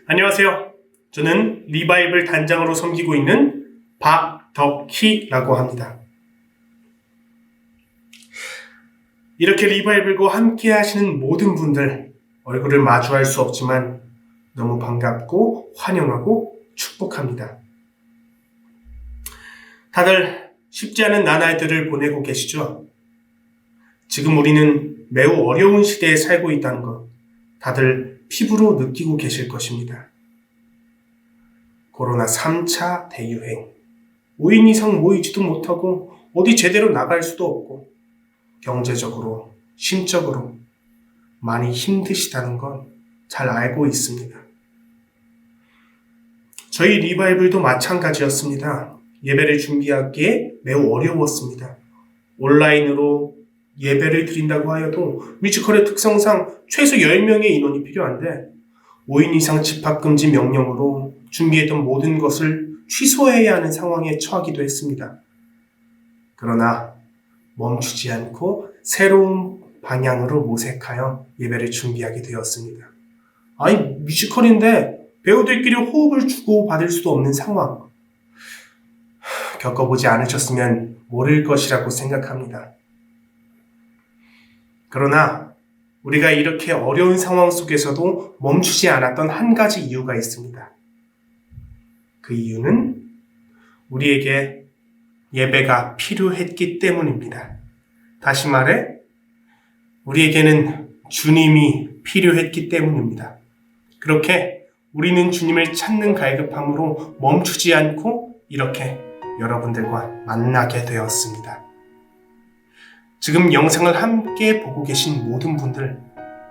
안녕하세요. 저는 리바이블 단장으로 섬기고 있는 박덕희라고 합니다. 이렇게 리바이블과 함께 하시는 모든 분들 얼굴을 마주할 수 없지만 너무 반갑고 환영하고 축복합니다. 다들 쉽지 않은 나날들을 보내고 계시죠? 지금 우리는 매우 어려운 시대에 살고 있다는 것 다들 피부로 느끼고 계실 것입니다. 코로나 3차 대유행, 5인 이상 모이지도 못하고 어디 제대로 나갈 수도 없고 경제적으로, 심적으로 많이 힘드시다는 건 잘 알고 있습니다. 저희 리바이블도 마찬가지였습니다. 예배를 준비하기에 매우 어려웠습니다. 온라인으로 예배를 드린다고 하여도 뮤지컬의 특성상 최소 10명의 인원이 필요한데 5인 이상 집합금지 명령으로 준비했던 모든 것을 취소해야 하는 상황에 처하기도 했습니다. 그러나 멈추지 않고 새로운 방향으로 모색하여 예배를 준비하게 되었습니다. 아니, 뮤지컬인데 배우들끼리 호흡을 주고 받을 수도 없는 상황. 겪어보지 않으셨으면 모를 것이라고 생각합니다. 그러나 우리가 이렇게 어려운 상황 속에서도 멈추지 않았던 한 가지 이유가 있습니다. 그 이유는 우리에게 예배가 필요했기 때문입니다. 다시 말해, 우리에게는 주님이 필요했기 때문입니다. 그렇게 우리는 주님을 찾는 갈급함으로 멈추지 않고 이렇게 여러분들과 만나게 되었습니다. 지금 영상을 함께 보고 계신 모든 분들,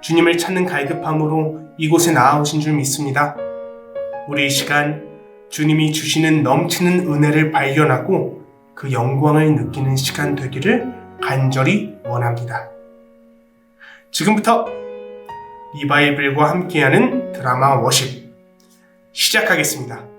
주님을 찾는 갈급함으로 이곳에 나아오신 줄 믿습니다. 우리 이 시간 주님이 주시는 넘치는 은혜를 발견하고 그 영광을 느끼는 시간 되기를 간절히 원합니다. 지금부터 리바이블과 함께하는 드라마 워십 시작하겠습니다.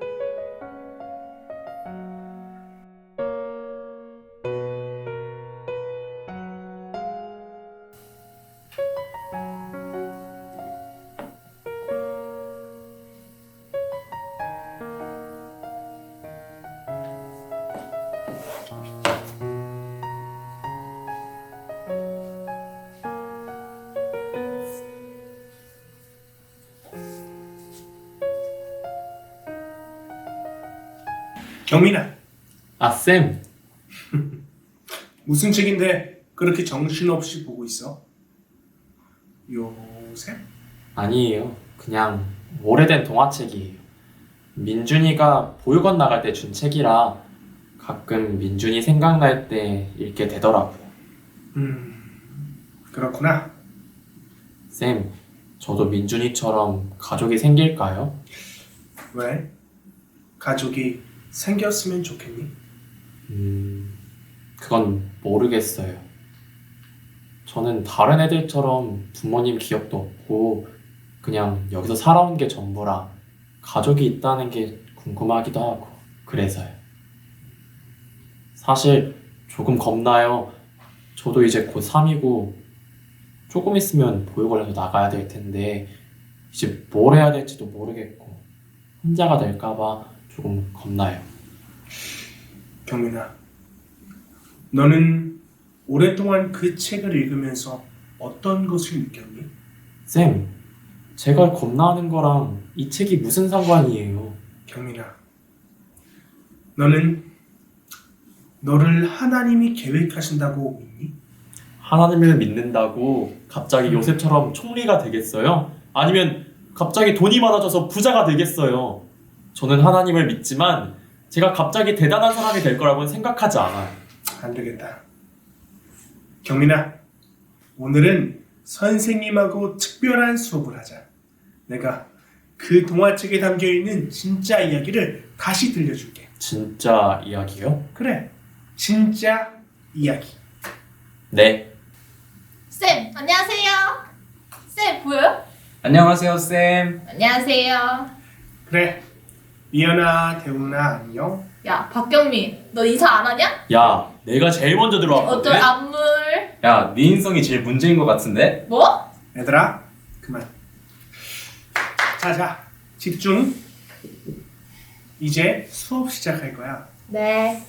경민아, 쌤. 무슨 책인데 그렇게 정신없이 보고 있어? 요셉? 아니에요. 그냥 오래된 동화책이에요. 민준이가 보육원 나갈 때 준 책이라 가끔 민준이 생각날 때 읽게 되더라고요. 그렇구나. 쌤, 저도 민준이처럼 가족이 생길까요? 왜? 가족이 생겼으면 좋겠니? 그건 모르겠어요. 저는 다른 애들처럼 부모님 기억도 없고 그냥 여기서 살아온 게 전부라 가족이 있다는 게 궁금하기도 하고 그래서요. 사실 조금 겁나요. 저도 이제 곧 3이고 조금 있으면 보육원에서 나가야 될 텐데 이제 뭘 해야 될지도 모르겠고 혼자가 될까봐 조금 겁나요. 경민아, 너는 오랫동안 그 책을 읽으면서 어떤 것을 느꼈니? 쌤, 제가 겁나는 거랑 이 책이 무슨 상관이에요? 경민아, 너는 너를 하나님이 계획하신다고 믿니? 하나님을 믿는다고 갑자기 요셉처럼 총리가 되겠어요? 아니면 갑자기 돈이 많아져서 부자가 되겠어요? 저는 하나님을 믿지만 제가 갑자기 대단한 사람이 될 거라고는 생각하지 않아요. 안 되겠다. 경민아, 오늘은 선생님하고 특별한 수업을 하자. 내가 그 동화책에 담겨있는 진짜 이야기를 다시 들려줄게. 진짜 이야기요? 그래, 진짜 이야기. 네. 쌤, 안녕하세요. 쌤, 보여요? 안녕하세요, 쌤. 안녕하세요. 그래, 미연아, 대훈아, 안녕. 야, 박경민, 너 인사 안 하냐? 야, 내가 제일 먼저 들어왔거든? 어떤 안물? 야, 네 인성이 제일 문제인 것 같은데? 뭐? 얘들아, 그만. 자, 집중. 이제 수업 시작할 거야. 네.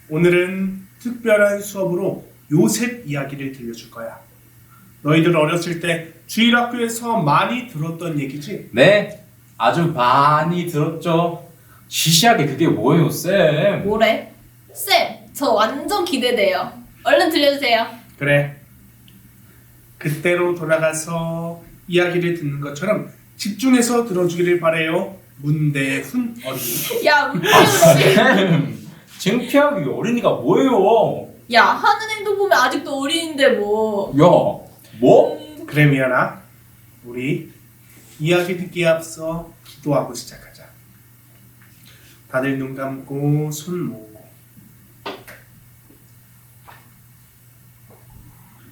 오늘은 특별한 수업으로 요셉 이야기를 들려줄 거야. 너희들 어렸을 때 주일학교에서 많이 들었던 얘기지? 네, 아주 많이 들었죠. 시시하게 그게 뭐예요, 쌤? 뭐래? 쌤, 저 완전 기대돼요. 얼른 들려주세요. 그래. 그때로 돌아가서 이야기를 듣는 것처럼 집중해서 들어주기를 바래요. 문대훈 어린이. 야, 문대훈 쌤, 창피하게 어린이가 뭐예요? 야, 하는 행동 보면 아직도 어린인데 뭐. 야, 뭐? 그래 미연아, 우리 이야기 듣기에 앞서 기도하고 시작하자. 다들 눈 감고 손 모으고.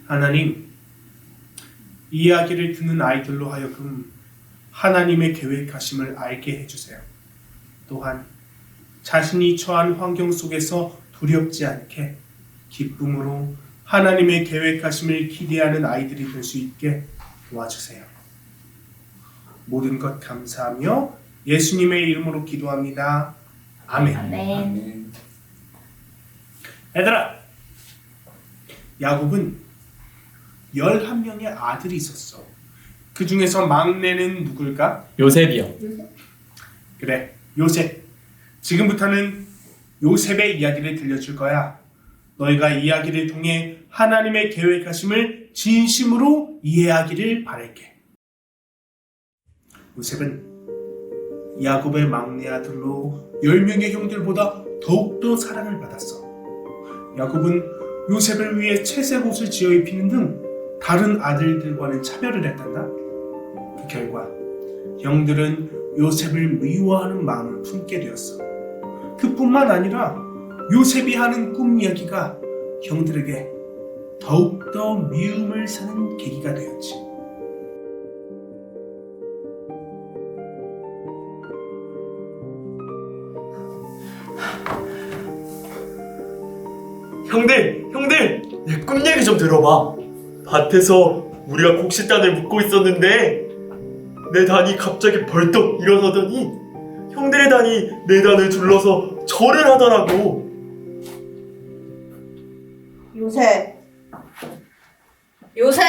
하나님, 이 이야기를 듣는 아이들로 하여금 하나님의 계획하심을 알게 해주세요. 또한 자신이 처한 환경 속에서 두렵지 않게 기쁨으로 하나님의 계획하심을 기대하는 아이들이 될 수 있게 도와주세요. 모든 것 감사하며 예수님의 이름으로 기도합니다. 아멘. 아멘. 얘들아, 야곱은 11명의 아들이 있었어. 그 중에서 막내는 누굴까? 요셉이요. 그래, 요셉. 지금부터는 요셉의 이야기를 들려줄 거야. 너희가 이야기를 통해 하나님의 계획하심을 진심으로 이해하기를 바랄게. 요셉은 야곱의 막내 아들로 10명의 형들보다 더욱더 사랑을 받았어. 야곱은 요셉을 위해 채색 옷을 지어 입히는 등 다른 아들들과는 차별을 했단다. 그 결과 형들은 요셉을 미워하는 마음을 품게 되었어. 그뿐만 아니라 요셉이 하는 꿈 이야기가 형들에게 더욱더 미움을 사는 계기가 되었지. 형들, 내 꿈 얘기 좀 들어봐. 밭에서 우리가 곡식단을 묶고 있었는데 내 단이 갑자기 벌떡 일어서더니 형들의 단이 내 단을 둘러서 절을 하더라고. 요셉. 요셉.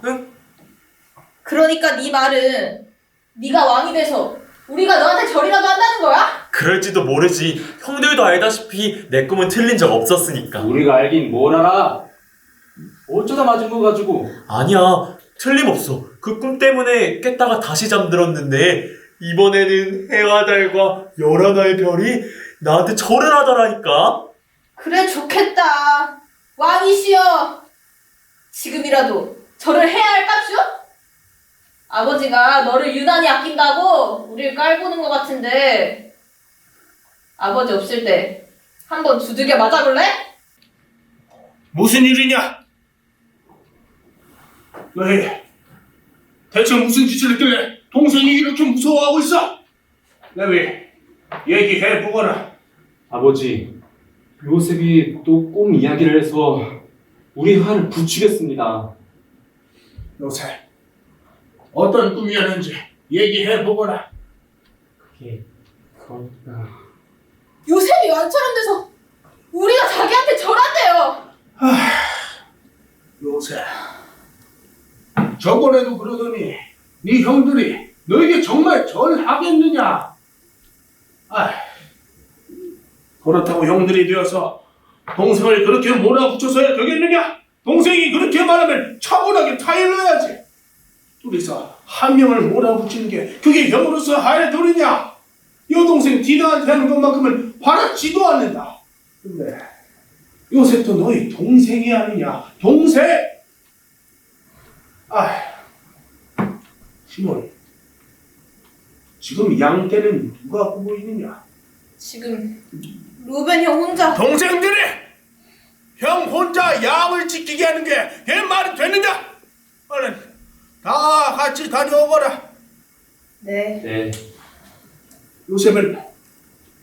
응? 그러니까 네 말은 네가 왕이 돼서 우리가 너한테 절이라도 한다는 거야? 그럴지도 모르지. 형들도 알다시피 내 꿈은 틀린 적 없었으니까. 우리가 알긴 뭘 알아? 어쩌다 맞은 거 가지고. 아니야, 틀림없어. 그 꿈 때문에 깼다가 다시 잠들었는데 이번에는 해와 달과 11하나의 별이 나한테 절을 하더라니까. 그래, 좋겠다. 왕이시여. 지금이라도 절을 해야 할까쇼? 아버지가 너를 유난히 아낀다고 우릴 깔보는 것 같은데 아버지 없을 때 한번 두들겨 맞아볼래? 무슨 일이냐? 너희 대체 무슨 짓을 했길래 동생이 이렇게 무서워하고 있어? 레위, 얘기해보거라. 아버지, 요셉이 또 꿈 이야기를 해서 우리 화를 부추겼습니다. 요셉, 어떤 꿈이었는지 얘기해보거라. 그러니까 요셉이 왕처럼 돼서 우리가 자기한테 절한대요. 요셉, 저번에도 그러더니 네 형들이 너에게 정말 절하겠느냐? 그렇다고 형들이 되어서 동생을 그렇게 몰아붙여서야 되겠느냐? 동생이 그렇게 말하면 차분하게 타일러야지. 둘이서 한 명을 몰아붙이는 게 그게 형으로서 하야 도리냐? 여동생 디나한테 하는 것만큼은 바라지도 않는다. 근데 요셉도 너희 동생이 아니냐? 동생! 시몬, 지금 양 떼는 누가 보고 있느냐? 지금 루벤 형 혼자. 동생들이 형 혼자 양을 지키게 하는 게 걔 말이 되느냐? 얼른 다 같이 다녀오거라. 네. 네. 요셉을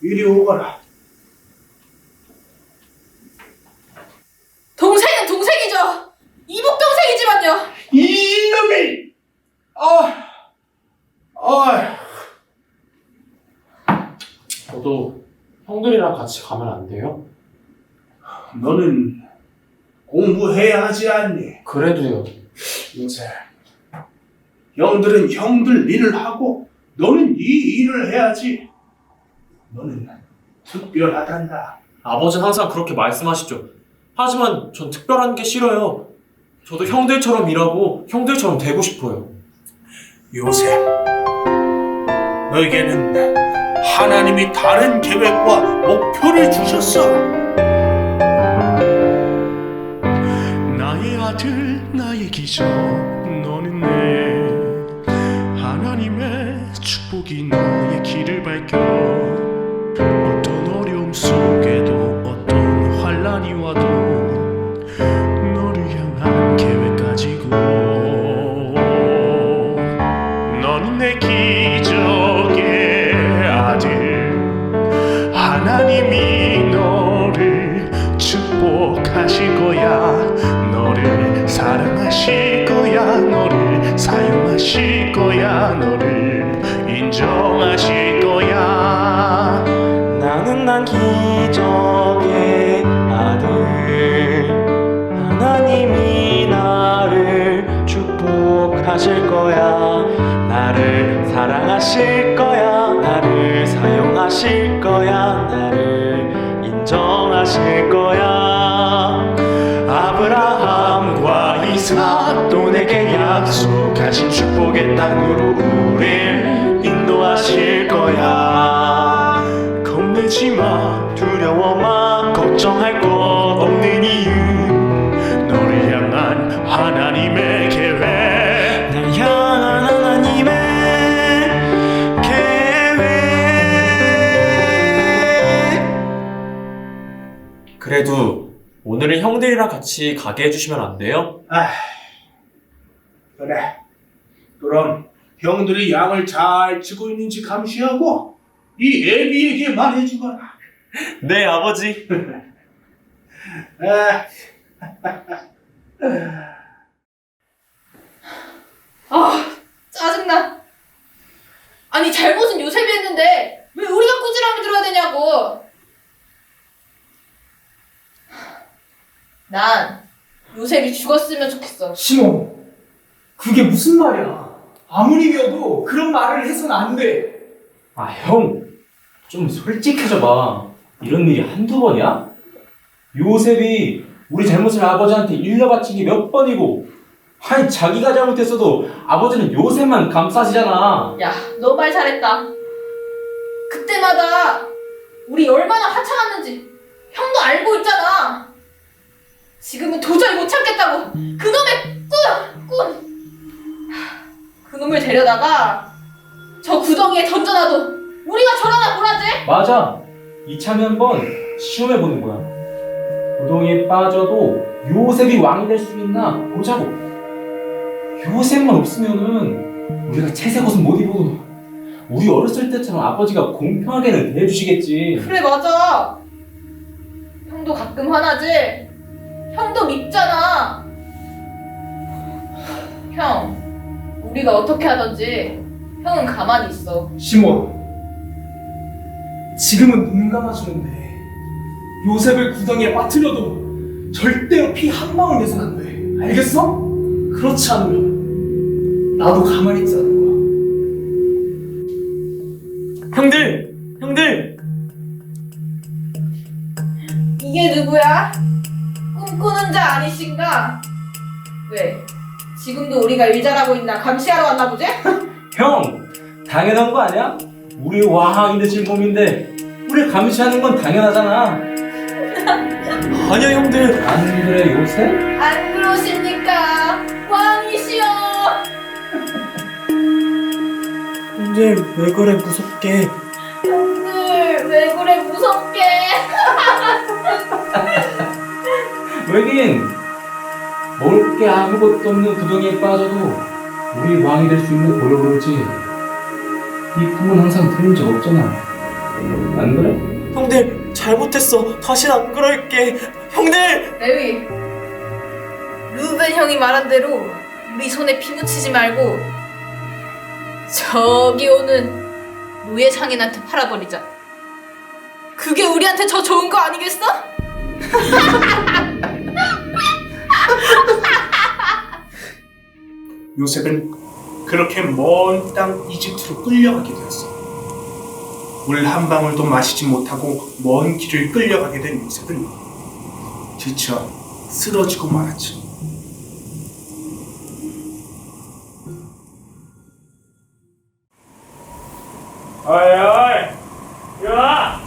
이리 오거라. 동생은 동생이죠. 이복 동생이지만요. 이놈이! 형들이랑 같이 가면 안 돼요? 너는 공부해야 하지 않니? 그래도요. 요셉, 형들은 형들 일을 하고 너는 네 일을 해야지. 너는 특별하단다. 아버지는 항상 그렇게 말씀하시죠. 하지만 전 특별한 게 싫어요. 저도 형들처럼 일하고 형들처럼 되고 싶어요. 요셉, 너에게는 하나님이 다른 계획과 목표를 주셨어. 나의 아들, 나의 기적, 너는 내 하나님의 축복이 너의 길을 밝혀. 어떤 어려움 속에도 어떤 환난이 와도 너를 향한 계획 가지고 너는 내 기적의 아들. 하나님이 너를 축복하실 거야. 너를 사랑하실 거야. 너를 사용하실 거야. 너를 인정하실 거야. 난 기적의 아들. 하나님이 나를 축복하실 거야. 나를 사랑하실 거야. 나를 사용하실 거야. 나를 인정하실 거야. 아브라함과 이삭 또 내게 약속하신 축복의 땅으로 우릴 인도하실 거야. 겁내지 마, 두려워 마, 걱정할 것 없는 이유. 너를 향한 하나님의 계획. 날 향한 하나님의 계획. 그래도 오늘은 형들이랑 같이 가게 해주시면 안 돼요? 그래. 그럼 형들이 양을 잘 치고 있는지 감시하고 이 애비에게 말해주거라. 네, 아버지. 짜증나. 아니, 잘못은 요셉이 했는데 왜 우리가 꾸지람을 들어야 되냐고. 난 요셉이 죽었으면 좋겠어. 시모, 그게 무슨 말이야? 아무리 미워도 그런 말을 해서는 안 돼. 아, 형, 좀 솔직해져봐. 이런 일이 한두 번이야? 요셉이 우리 잘못을 아버지한테 일러바치기 몇 번이고, 아니, 자기가 잘못했어도 아버지는 요셉만 감싸시잖아. 야, 너 말 잘했다. 그때마다 우리 얼마나 하찮았는지 형도 알고 있잖아. 지금은 도저히 못 참겠다고 그놈의 꾼! 그놈을 데려다가 저 구덩이에 던져놔도 우리가 저러나 보라지? 맞아. 이참에 한번 시험해보는 거야. 구덩이에 빠져도 요셉이 왕이 될 수 있나 보자고. 요셉만 없으면은 우리가 채색 옷은 못 입어도 우리 어렸을 때처럼 아버지가 공평하게는 대해주시겠지. 그래, 맞아. 형도 가끔 화나지? 형도 밉잖아. 형, 우리가 어떻게 하든지 형은 가만히 있어. 시모, 지금은 눈 감아주는데 요셉을 구덩이에 빠뜨려도 절대로 피 한 방울 내서는 안 돼. 알겠어? 그렇지 않으면 나도 가만히 있지 않을 거야. 형들! 이게 누구야? 꿈꾸는 자 아니신가? 왜? 지금도 우리가 일 잘하고 있나 감시하러 왔나 보지? 형, 당연한 거 아니야? 우리 왕이 되실 몸인데 우리 감시하는 건 당연하잖아. 아니야, 형들. 안 그래, 요셉? 안 그러십니까? 왕이시여! 형들 왜 그래 무섭게. 형들, 왜 그래 무섭게? 왜긴 먹을 게 아무것도 없는 구덩이에 빠져도 우리 왕이 될 수 있는 고려 그러지. 이 꿈은 항상 틀린 적 없잖아. 안 그래? 형들 잘못했어. 다신 안 그럴게. 형들! 레위, 루벤 형이 말한 대로 우리 손에 피 묻히지 말고 저기 오는 노예 상인한테 팔아버리자. 그게 우리한테 더 좋은 거 아니겠어? 요셉은 그렇게 먼 땅 이집트로 끌려가게 되었어. 물 한 방울도 마시지 못하고 먼 길을 끌려가게 된 요셉은 지쳐 쓰러지고 말았지. 어이, 일어나!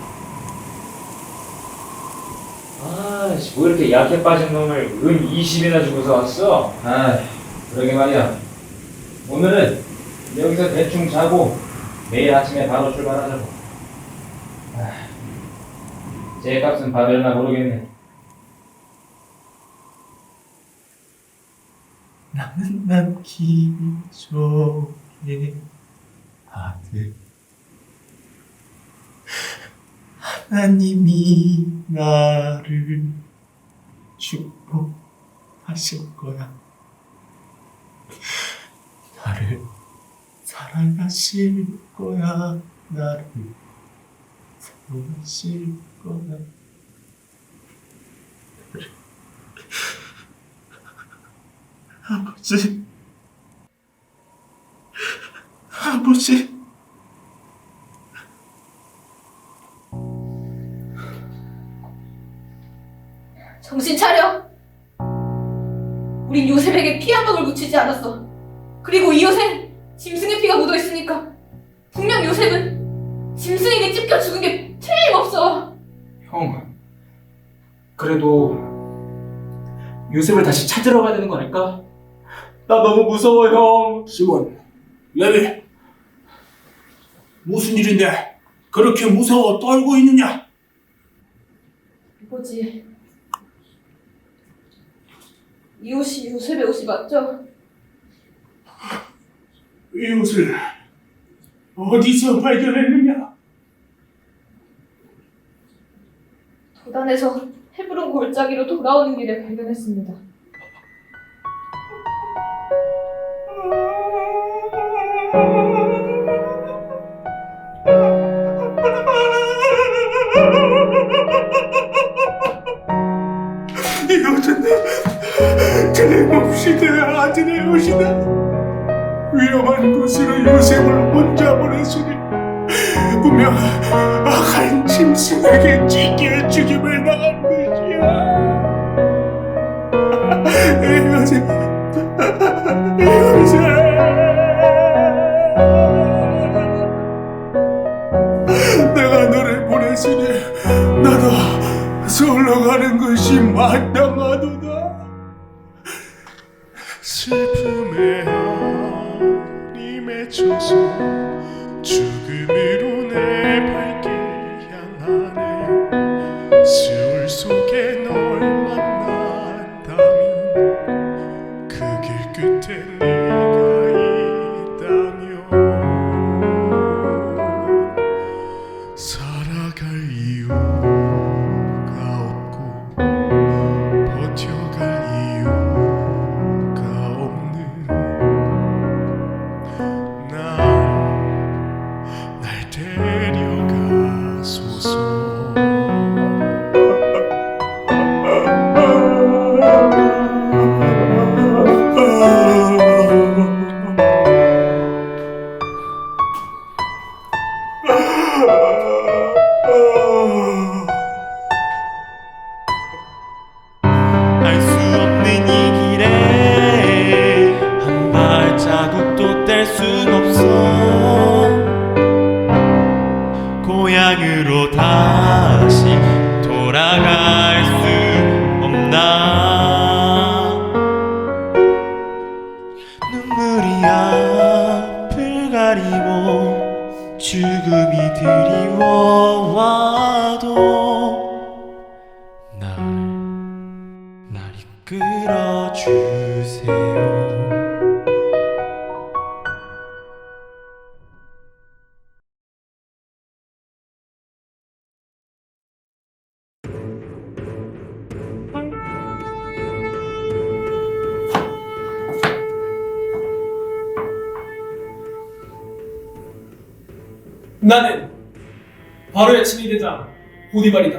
아이씨, 뭐 이렇게 약해 빠진 놈을 은 20이나 주고서 왔어? 그러게 말이야. 오늘은 여기서 대충 자고 내일 아침에 바로 출발하자고. 제 값은 받을나 모르겠네. 나는 남기 좋게 아들 하나님이 나를 축복하실 거야. 나를 사랑하실 거야. 나를 사랑하실 거야. 아버지, 아버지. 정신 차려. 우린 요셉에게 피 한 방울 묻히지 않았어. 그리고 이 옷엔 짐승의 피가 묻어 있으니까 분명 요셉은 짐승에게 찝겨 죽은 게 틀림없어. 형, 그래도 요셉을 다시 찾으러 가야 되는 거 아닐까? 나 너무 무서워, 형. 시몬, 레위, 무슨 일인데 그렇게 무서워 떨고 있느냐? 아버지, 이 옷이 요셉의 옷이 맞죠? 이 옷을 어디서 발견했느냐? 도단에서 헤브론 골짜기로 돌아오는 길에 발견했습니다. 이 옷은 틀림없이 내 아들의 옷이다. 위험한 곳으로 요셉을 혼자 보내시니 분명 악한 짐승에게 찢겨 죽임을 당한 것이야. 요셉, 요셉, 내가 너를 보냈으니 나도 서울로 가는 것이 마땅하도다. 슬픔에 알이 맺혀서 죽음으로 내 발길 향하네. 세월 속에 널 만난다면 그 길 끝에 네가 있다면 살아갈 이유가 없고 버텨갈 이유가 없는 날 데려가소서. 알 수 없는 이 길에 한 발자국도 뗄 순 없어. 고향으로 다시 돌아갈 수 없나. 눈물이 앞을 가리고 죽음이 드리워와도 날 이끌어주세요. 나는 바로의 친위대장 보디발이다.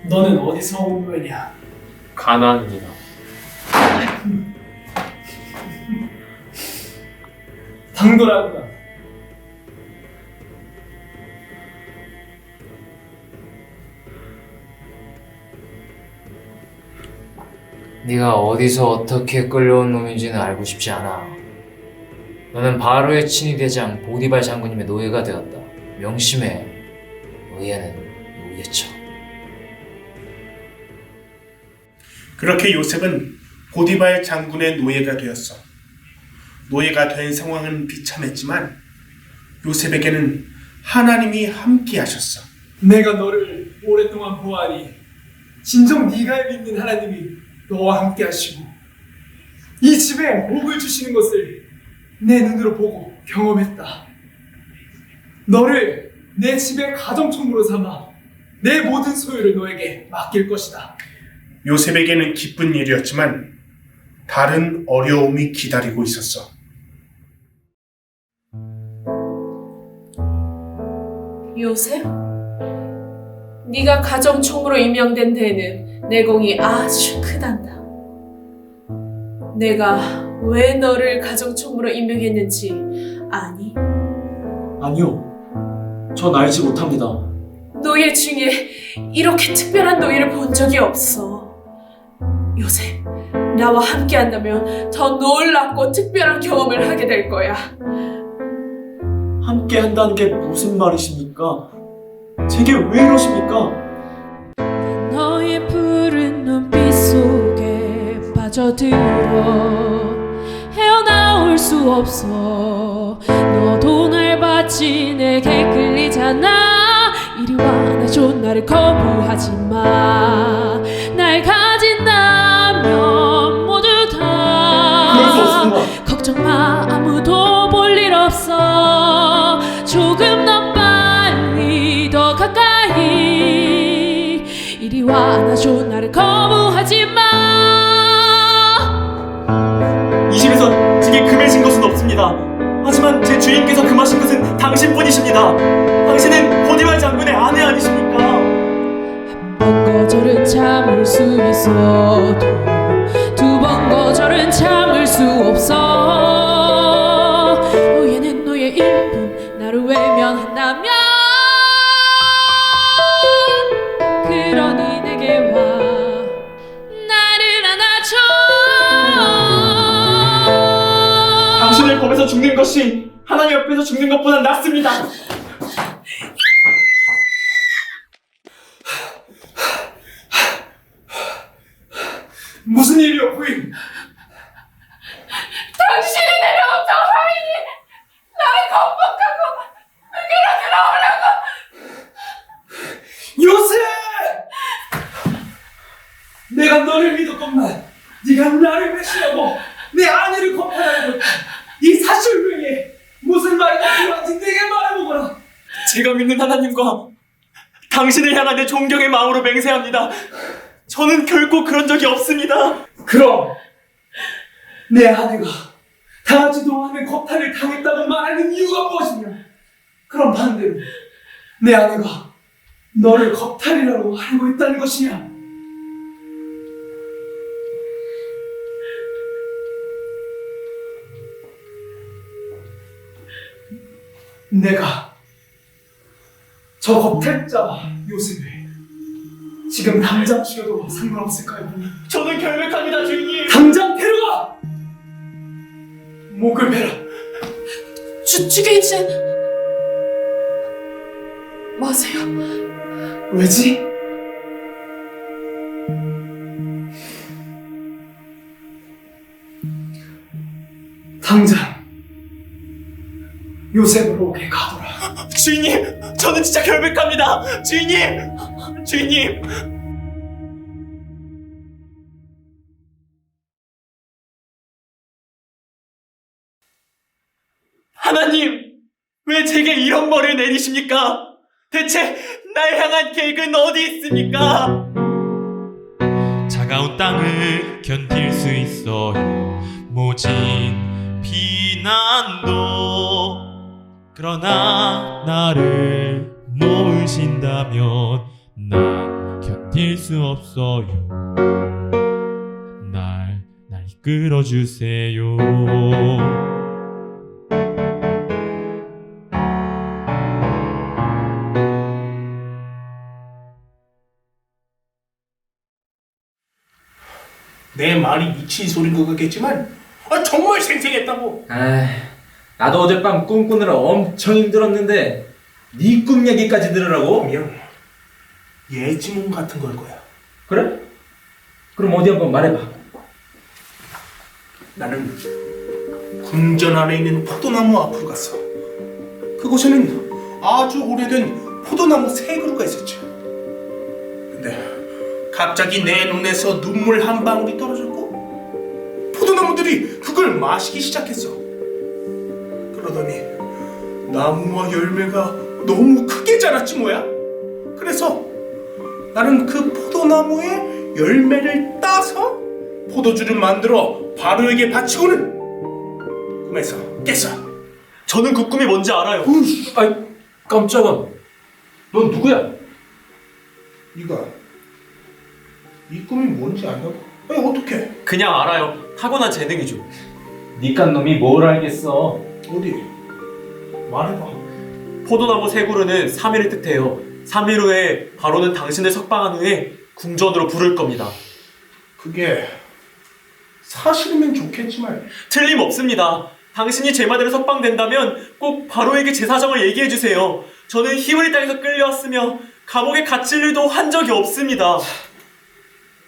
너는 어디서 온 거냐? 가난입니다. 당돌하구나. 네가 어디서 어떻게 끌려온 놈인지는 알고 싶지 않아. 너는 바로의 친위대장 보디발 장군님의 노예가 되었다. 명심해. 노예는 노예처. 그렇게 요셉은 보디발 장군의 노예가 되었어. 노예가 된 상황은 비참했지만 요셉에게는 하나님이 함께 하셨어. 내가 너를 오랫동안 보아하니 진정 네가 믿는 하나님이 너와 함께 하시고 이 집에 복을 주시는 것을 내 눈으로 보고 경험했다. 너를 내 집의 가정총무로 삼아 내 모든 소유를 너에게 맡길 것이다. 요셉에게는 기쁜 일이었지만 다른 어려움이 기다리고 있었어. 요셉? 네가 가정총무로 임명된 데에는 내공이 아주 크단다. 내가 왜 너를 가정총무로 임명했는지 아니? 아니요. 전 알지 못합니다. 노예 중에 이렇게 특별한 노예를 본 적이 없어. 요셉, 나와 함께 한다면 더 놀랍고 특별한 경험을 하게 될 거야. 함께 한다는 게 무슨 말이십니까? 제게 왜 이러십니까? 너의 푸른 눈빛 속에 빠져들어 헤어나올 수 없어. 너도 날 봤지 내게 끌리잖아. 이리 와 안아줘 나를 거부하지 마. 날 가진다면 모두 다 그럴 수 없습니다. 걱정 마 아무도 볼 일 없어. 조금 더 빨리 더 가까이 이리 와 안아줘 나를 거부하지 마. 이 집에서 제게 금해진 것은 없습니다. 하지만 제 주인께서 금하신 것은 당신뿐이십니다. 당신은 보디발 장군의 아내 아니십니까? 한 번 거절은 참을 수 있어도 두 번 거절은 참을 수 없어. 노예는 노예일 뿐 나를 외면한다면 그러니 내게 와 나를 안아줘. 당신을 범해서 죽는 것이 하나님 앞에서 죽는 것보단 낫습니다. 무슨 일이오 부인? 당신이 내려오자 하이니 나를 건복하고 내게로 들어오라고. 요셉! 내가 너를 믿었건만 네가 나를 배신하고 내 아내를 거절하고 이 사실 외에 무슨 말이 필요한지 내게 말해보거라. 제가 믿는 하나님과 당신을 향한 내 존경의 마음으로 맹세합니다. 저는 결코 그런 적이 없습니다. 그럼 내 아내가 당하지도 않은 겁탈을 당했다고 말하는 이유가 무엇이냐? 그럼 반대로 내 아내가 너를 겁탈이라고 알고 있다는 것이냐? 내가 저 겁탈자 요셉을 지금 당장 죽여도 상관없을까요? 저는 결백합니다, 주인님. 당장 데려가! 목을 베라. 죽이지 마세요. 왜지? 당장 요셉을 오게 가둬라. 주인님, 저는 진짜 결백합니다. 주인님, 주인님. 하나님, 왜 제게 이런 벌을 내리십니까? 대체 날 향한 계획은 어디 있습니까? 차가운 땅을 견딜 수 있어요. 모진 비난도. 그러나 나를 놓으신다면 난 견딜 수 없어요. 날 이끌어주세요. 내 말이 미친 소린 것 같겠지만 정말 생생했다고. 나도 어젯밤 꿈 꾸느라 엄청 힘들었는데 네 꿈 얘기까지 들으라고? 분명 예지몽 같은 걸 거야. 그래? 그럼 어디 한번 말해봐. 나는 궁전 안에 있는 포도나무 앞으로 갔어. 그곳에는 아주 오래된 포도나무 세 그루가 있었지. 근데 갑자기 내 눈에서 눈물 한 방울이 떨어졌고 포도나무들이 그걸 마시기 시작했어. 그러더니 나무와 열매가 너무 크게 자랐지 뭐야. 그래서 나는 그 포도나무의 열매를 따서 포도주를 만들어 바로에게 바치고는 꿈에서 깼어. 저는 그 꿈이 뭔지 알아요. 아이 깜짝아. 넌 누구야? 네가 이 꿈이 뭔지 안다고? 아니 어떡해? 그냥 알아요. 타고난 재능이죠. 니깟 놈이 뭘 알겠어. 어디? 말해봐. 포도나무 세 그루는 3일을 뜻해요. 3일 후에 바로는 당신을 석방한 후에 궁전으로 부를 겁니다. 그게 사실이면 좋겠지만 틀림없습니다. 당신이 제 말대로 석방된다면 꼭 바로에게 제 사정을 얘기해주세요. 저는 히브리 땅에서 끌려왔으며 감옥에 갇힐 일도 한 적이 없습니다.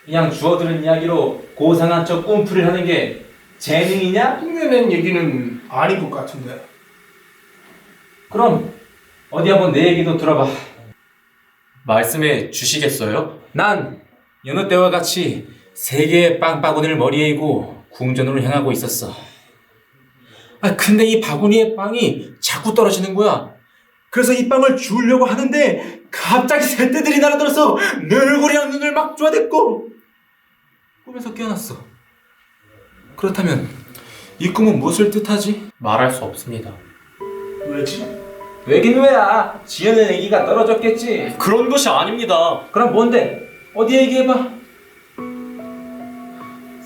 그냥 주워들은 이야기로 고상한 척 꿈풀이를 하는 게 재능이냐? 흉내낸 얘기는 아닌 것 같은데. 그럼 어디 한번 내 얘기도 들어봐. 말씀해 주시겠어요? 난 여느 때와 같이 3개의 빵바구니를 머리에 이고 궁전으로 향하고 있었어. 근데 이 바구니의 빵이 자꾸 떨어지는 거야. 그래서 이 빵을 주우려고 하는데 갑자기 새떼들이 날아들어서 내 얼굴이랑 눈을 막 쪼아댔고 꿈에서 깨어났어. 그렇다면 이 꿈은 무엇을 뜻하지? 말할 수 없습니다. 왜지? 왜긴 왜야. 지어낸 애기가 떨어졌겠지. 그런 것이 아닙니다. 그럼 뭔데? 어디 얘기해봐.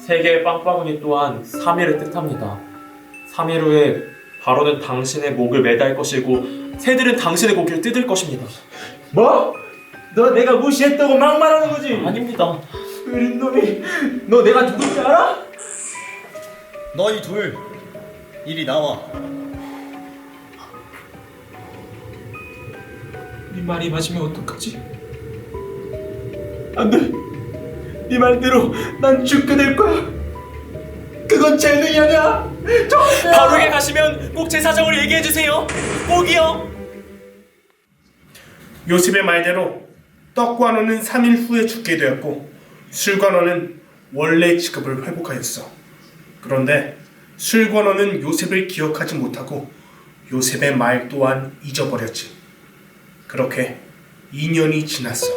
3개의 빵바구니 또한 3일을 뜻합니다. 3일 후에 바로는 당신의 목을 매달 것이고 새들은 당신의 고기를 뜯을 것입니다. 뭐? 너 내가 무시했다고 막말하는 거지? 아닙니다. 어린 놈이. 너 내가 누군지 알아? 너희 둘 이리 나와. 네 말이 맞으면 어떡하지? 안 돼. 네 말대로 난 죽게 될 거야. 그건 재능이 아니야. 바로에게 가시면 꼭 제 사정을 얘기해주세요. 꼭이요. 요셉의 말대로 떡과 너는 3일 후에 죽게 되었고 술과 너는 원래 직업을 회복하였어. 그런데 술과 너는 요셉을 기억하지 못하고 요셉의 말 또한 잊어버렸지. 그렇게 2년이 지났어.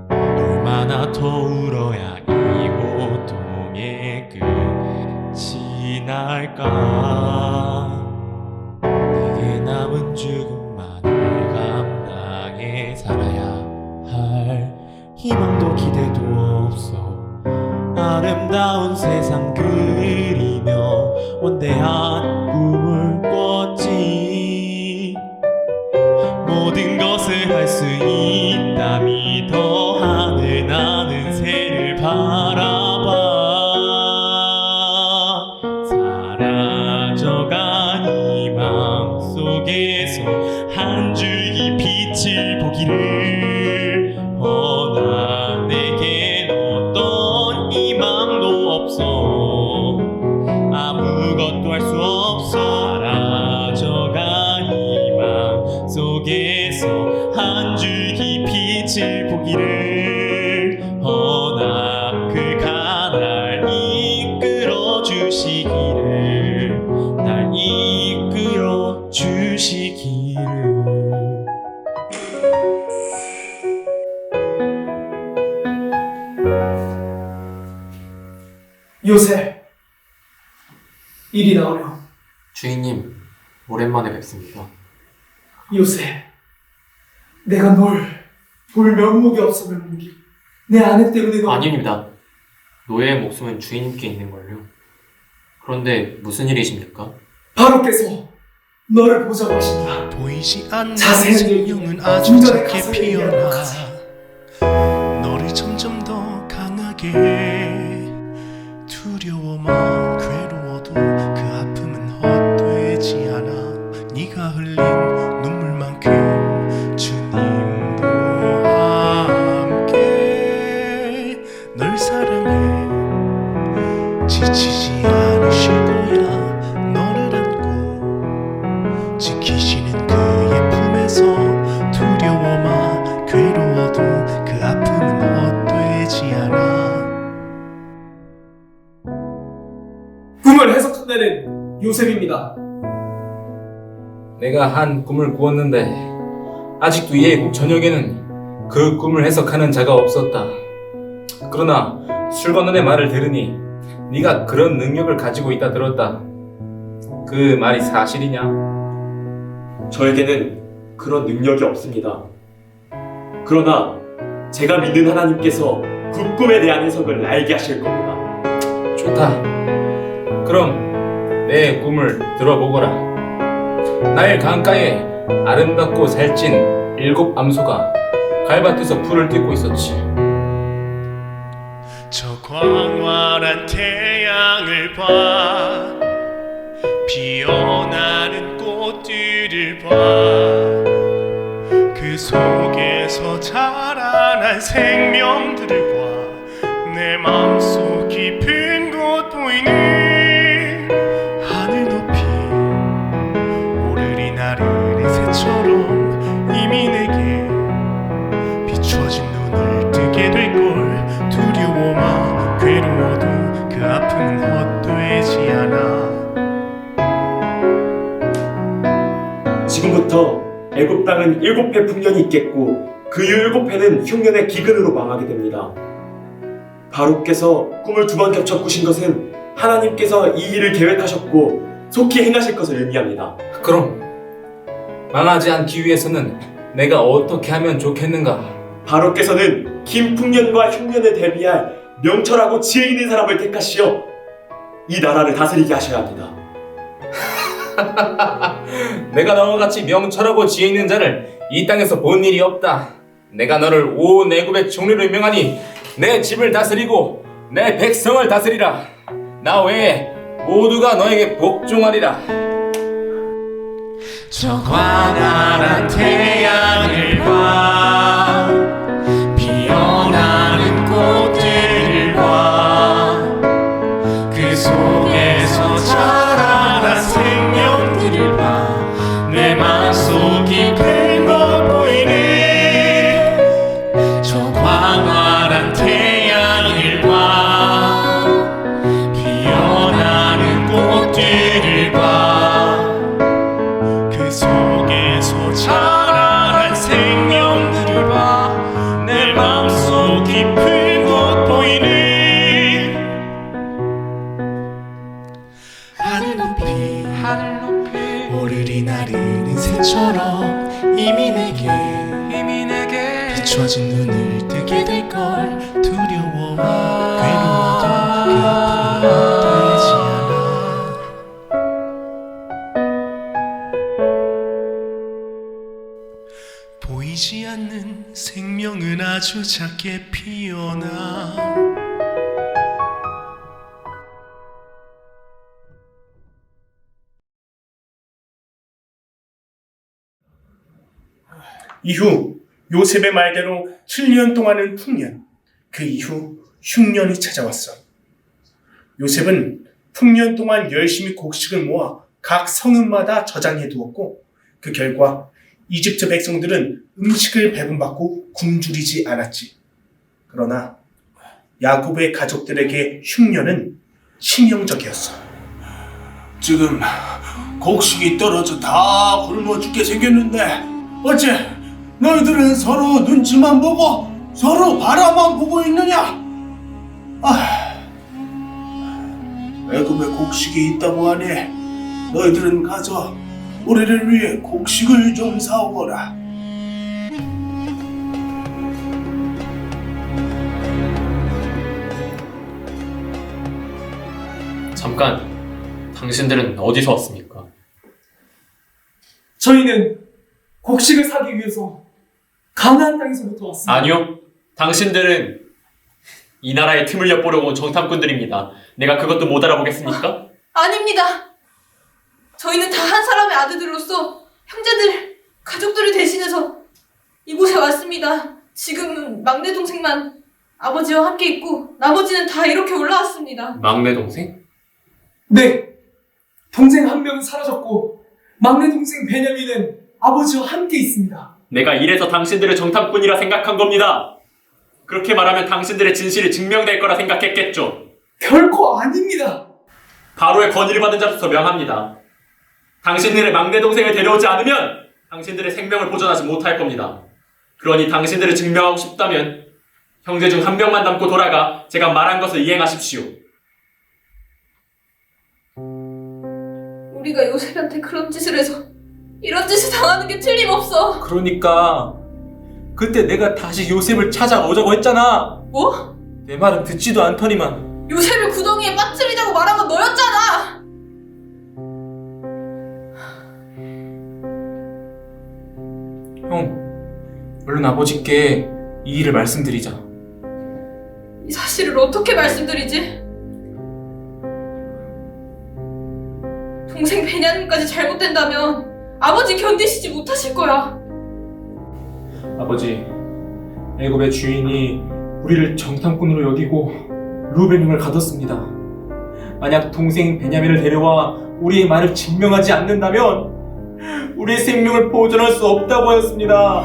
얼마나 더 울어야 이 고통의 끝이 날까. 내게 남은 죽음만을 감당해 살아야 할 희망도 기대도 없어. 아름다운 세상 그리며 원대한 꿈을 꿨지. 모든 것을 할 수 있다 믿어 하늘 나는 새를 바라봐. 사라져간 희망 속에서 한 줄기 빛을 보기를 원하. 내겐 어떤 희망도 없어. 아무것도 할 수 없어. 사라져간 희망 속에서 한 줄기 빛을 보기를 원하. 그가 날 이끌어 주시기를. 날 이끌어 주시기를. 이리 나오렴. 주인님, 오랜만에 뵙습니다. 요셉, 내가 널 볼 면목이 없어 면목이. 내 아내 때문에 너. 아닙니다. 노예의 목숨은 주인님께 있는 걸요. 그런데 무슨 일이십니까? 바로께서 너를 보자고 하신다. 보이지 않는 자세한 생명은 얘기, 아주 중전에 작게 가서 피어나 얘기하도록 하지. 너를 점점 더 강하게 두려워만 괴로워도 그 아픔은 헛되지 않아. 네가 흘린 눈물만큼 주님도 함께 널 사랑해 지치지 않으실 거야. 너를 안고 지키시는 그의 품에서 두려워만 괴로워도 그 아픔은 헛되지 않아. 꿈을 해석한다는 요셉입니다. 내가 한 꿈을 꾸었는데 아직도 예국 전역에는 그 꿈을 해석하는 자가 없었다. 그러나 술건넌의 말을 들으니 네가 그런 능력을 가지고 있다 들었다. 그 말이 사실이냐? 저에게는 그런 능력이 없습니다. 그러나 제가 믿는 하나님께서 그 꿈에 대한 해석을 알게 하실 겁니다. 좋다. 그럼 내 꿈을 들어보거라. 나일 강가에 아름답고 살찐 7 암소가 갈밭에서 풀을 뜯고 있었지. 저 광활한 태양을 봐, 피어나는 꽃들을 봐, 그 속에서 자라난 생명들을 봐. 내 마음속 깊은 곳 보이는 하늘 높이 오르리 나르는 새처럼 이미 내게 비추어진 눈을 뜨게 될걸. 두려워만 괴로워도 그 아픔은 헛되지 않아. 지금부터 애굽 땅은 7해 풍년이 있겠고 그 7해는 흉년의 기근으로 망하게 됩니다. 바로께서 꿈을 2번 겹쳐 꾸신 것은 하나님께서 이 일을 계획하셨고 속히 행하실 것을 의미합니다. 그럼 망하지 않기 위해서는 내가 어떻게 하면 좋겠는가? 바로께서는 긴 풍년과 흉년에 대비할 명철하고 지혜 있는 사람을 택하시어 이 나라를 다스리게 하셔야 합니다. 내가 너와 같이 명철하고 지혜 있는 자를 이 땅에서 본 일이 없다. 내가 너를 온 애굽의 총리로 임명하니 내 집을 다스리고 내 백성을 다스리라. 나 외에 모두가 너에게 복종하리라. 저 광활한 태양을 봐, 피어나는 꽃들을 봐, 그 속에서 자라난 생명들을 봐. 내 마음속 깊은 곳 보이는 저 광활한 태양을 봐, 피어나는 꽃들을 봐, 그 속에서 자라난 생명들을 봐. 내 마음속 깊은 곳 보이는 하늘 높이 오르리 나르는 새처럼 이미 내게 비춰진 눈을 뜨게 될걸. 두려워와 괴로워도 그 아픔은 헛되지 않아. 보이지 않는 생명은 아주 작게 피어나. 이후 요셉의 말대로 7년 동안은 풍년, 그 이후 흉년이 찾아왔어. 요셉은 풍년 동안 열심히 곡식을 모아 각 성읍마다 저장해 두었고 그 결과 이집트 백성들은 음식을 배분받고 굶주리지 않았지. 그러나 야곱의 가족들에게 흉년은 치명적이었어. 지금 곡식이 떨어져 다 굶어 죽게 생겼는데 어째 너희들은 서로 눈치만 보고 서로 바라만 보고 있느냐? 애굽에 곡식이 있다고 하네. 너희들은 가서 우리를 위해 곡식을 좀 사오거라. 잠깐, 당신들은 어디서 왔습니까? 저희는 곡식을 사기 위해서 가나안 땅에서부터 왔습니다. 아니요, 당신들은 이 나라의 틈을 엿보려고 온 정탐꾼들입니다. 내가 그것도 못 알아보겠습니까? 아닙니다. 저희는 다 한 사람의 아들들로서 형제들, 가족들을 대신해서 이곳에 왔습니다. 지금은 막내 동생만 아버지와 함께 있고 나머지는 다 이렇게 올라왔습니다. 막내 동생? 네, 동생 한 명은 사라졌고 막내 동생 베냐민은 아버지와 함께 있습니다. 내가 이래서 당신들을 정탐꾼이라 생각한 겁니다. 그렇게 말하면 당신들의 진실이 증명될 거라 생각했겠죠. 결코 아닙니다. 바로의 권위를 받은 자로서 명합니다. 당신들의 막내 동생을 데려오지 않으면 당신들의 생명을 보존하지 못할 겁니다. 그러니 당신들을 증명하고 싶다면 형제 중 한 명만 남고 돌아가 제가 말한 것을 이행하십시오. 우리가 요셉한테 그런 짓을 해서 이런 짓을 당하는 게 틀림없어. 그러니까 그때 내가 다시 요셉을 찾아오자고 했잖아. 뭐? 내 말은 듣지도 않더니만. 요셉을 구덩이에 빠뜨리자고 말한 건 너였잖아. 형, 얼른 아버지께 이 일을 말씀드리자. 이 사실을 어떻게 말씀드리지? 동생 베냐민까지 잘못된다면 아버지 견디시지 못하실 거야. 아버지, 애굽의 주인이 우리를 정탐꾼으로 여기고 루벤 형을 가뒀습니다. 만약 동생 베냐민을 데려와 우리의 말을 증명하지 않는다면 우리의 생명을 보존할 수 없다고 하였습니다.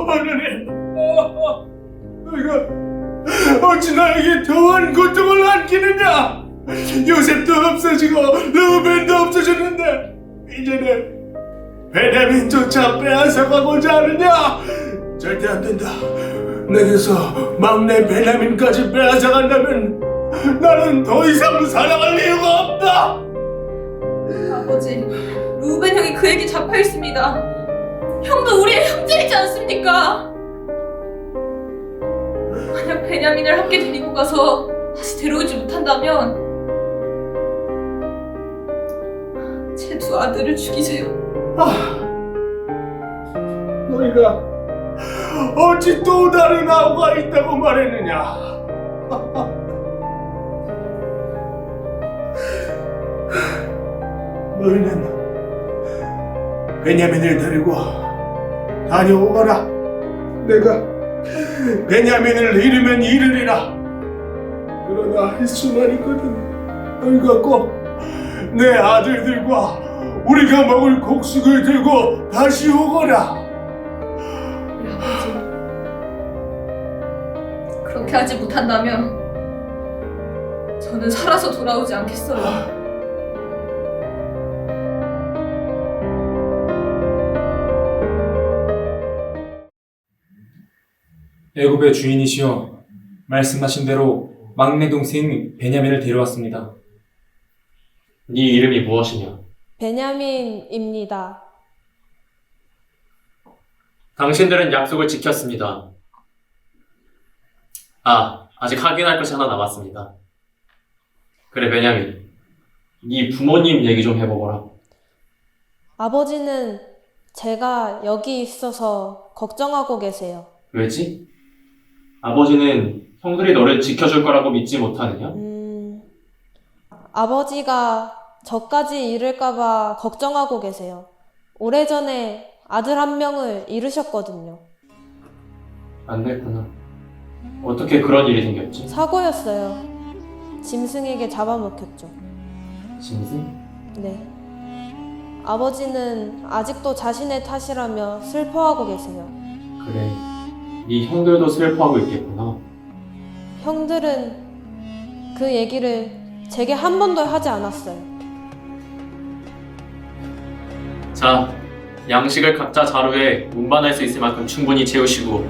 하나님, 너희가 어찌 나에게 더한 고통을 안기느냐? 요셉도 없어지고 루벤도 없어졌는데 이제는 베냐민조차 빼앗아가고자 하느냐? 절대 안 된다. 내게서 막내 베냐민까지 빼앗아간다면 나는 더 이상 살아갈 이유가 없다. 아버지, 루벤 형이 그에게 잡혀 있습니다. 형도 우리의 형제이지 않습니까? 만약 베냐민을 함께 데리고 가서 다시 데려오지 못한다면 제 두 아들을 죽이세요. 너희가 어찌 또 다른 아우가 있다고 말했느냐? 너희는 베냐민을 데리고 다녀오거라. 내가 베냐민을 잃으면 잃으리라. 그러나 할 수만 있거든. 너희가 꼭 내 아들들과 우리가 먹을 곡식을 들고 다시 오거라. 아버지, 그렇게 하지 못한다면 저는 살아서 돌아오지 않겠어요. 애굽의 주인이시여, 말씀하신 대로 막내 동생 베냐민을 데려왔습니다. 네 이름이 무엇이냐? 베냐민입니다. 당신들은 약속을 지켰습니다. 아직 확인할 것이 하나 남았습니다. 그래, 베냐민, 네 부모님 얘기 좀 해보거라. 아버지는 제가 여기 있어서 걱정하고 계세요. 왜지? 아버지는 형들이 너를 지켜줄 거라고 믿지 못하느냐? 아버지가 저까지 잃을까봐 걱정하고 계세요. 오래전에 아들 한 명을 잃으셨거든요. 안 됐구나. 어떻게 그런 일이 생겼지? 사고였어요. 짐승에게 잡아먹혔죠. 짐승? 네. 아버지는 아직도 자신의 탓이라며 슬퍼하고 계세요. 그래, 네 형들도 슬퍼하고 있겠구나. 형들은 그 얘기를 제게 한 번도 하지 않았어요. 자, 양식을 각자 자루에 운반할 수 있을 만큼 충분히 채우시고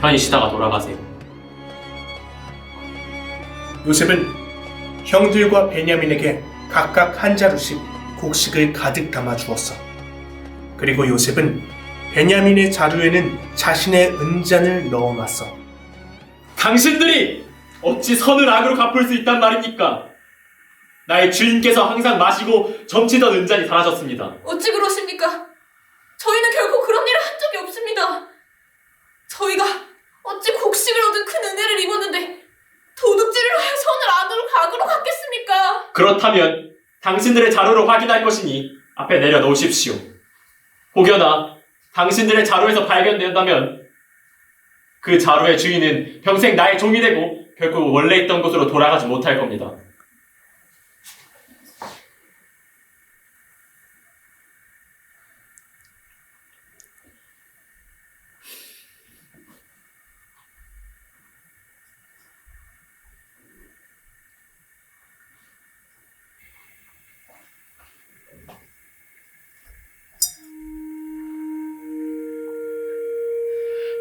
편히 쉬다가 돌아가세요. 요셉은 형들과 베냐민에게 각각 한 자루씩 곡식을 가득 담아 주었어. 그리고 요셉은 베냐민의 자루에는 자신의 은잔을 넣어놨어. 당신들이 어찌 선을 악으로 갚을 수 있단 말입니까? 나의 주인께서 항상 마시고 점치던 은잔이 사라졌습니다. 어찌 그러십니까? 저희는 결코 그런 일을 한 적이 없습니다. 저희가 어찌 곡식을 얻은 큰 은혜를 입었는데 도둑질을 하여 선을 악으로 갚겠습니까? 그렇다면 당신들의 자루를 확인할 것이니 앞에 내려놓으십시오. 혹여나 당신들의 자루에서 발견된다면 그 자루의 주인은 평생 나의 종이 되고 결국 원래 있던 곳으로 돌아가지 못할 겁니다.